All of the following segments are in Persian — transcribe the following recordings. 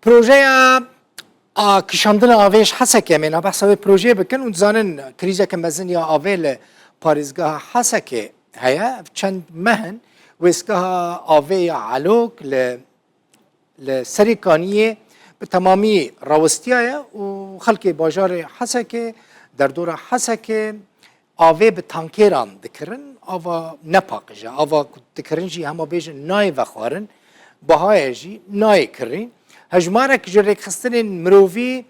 پروژه کشاندن آویش حسکه من بحث به پروژه بکن و زانن کریزه که مزن یا آویل پاریزگاه حسکه هيا چند مهن واسكها آوی علوك لسريكانية بتمامي راوستيايا وخلقي باجار حسكه در دور حسكه آوی بتانكيران دكرن آوا نپاقجا آوا دكرن جي هما بيجن ناي وخوارن بهاي جي ناي كرين هجمارك جريك خستن مروفي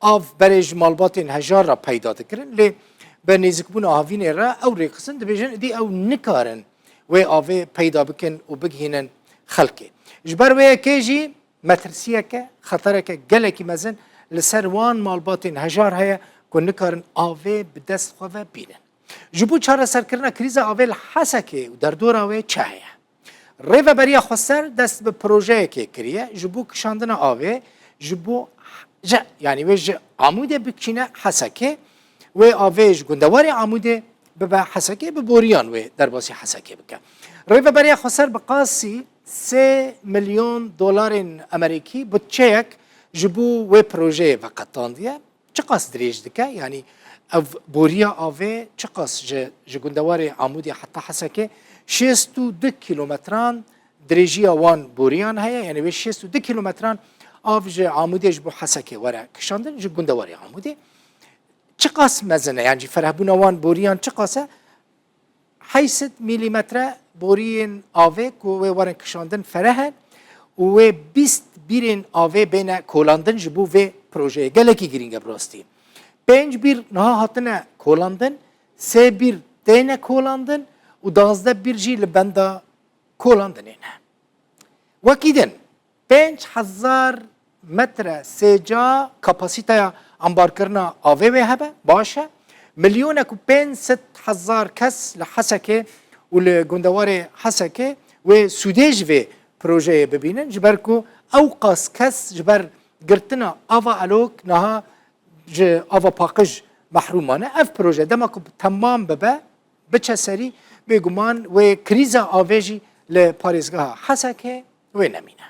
آف برج مالباتين هجار را پیدا دكرن لي بنيزكبون آوين را او ريقسن دبيجن دي او نكارن و آوه پیدا بکن و بگهینن خلقی جبر وی کیجی مترسیه که خطره که گله کی مزن لسر وان مالباتین هجار هیا که نکارن آوه بدست خواه بینن جبو چاره سر کرنا کریز آوه الحسکه و در دور آوه چاهیه ریو بریا خسر دست به پروژه که کریه جبو کشاندن آوه جبو یعنی وی عموده بکچینه حسکه و آوهش گندواری عموده ببا حسكي ببوريان و درباسي حسكي بك ريفا بريا خسر بقاسي 3 مليون دولار امريكي بتشيك جبو و بروجي فقطان ديا چقاس دريج دكا يعني اف بوريا اوي چقاس جگندواري عمودي حتى حسكي 62 كيلومتران دريجيا وان بوريان هيا يعني 62 كيلومتران اف عمودي جبو حسكي ورا كشاندن جگندواري عمودي چقاس مزنه يعني فرهبونا وان بوريان چقاسه 8 مليمتر بورين آوه و وارن کشاندن فرهن و 20 بیرین آوه بین کولاندن جبو و پروژه گلکی گرینگه براستی 5 بیر نها هاتنه کولاندن 3 بیر دینه کولاندن و 12 بیر جی لبنده کولاندن اینه وکیدن 5000 متر سجا کپاسیته انبار کرنا آوه و هبه باشه مليون و 500,000 کس لحسکه و لگندوار حسکه و سودیج و پروژه ببینن جبرکو اوقاس کس جبر گرتنا آوا الوک نها آوا پاقج محرومانه اف پروژه دمکو تمام ببه بچه سری بگمان و کریزا آوهجی لپاریزگاه حسکه و نمینه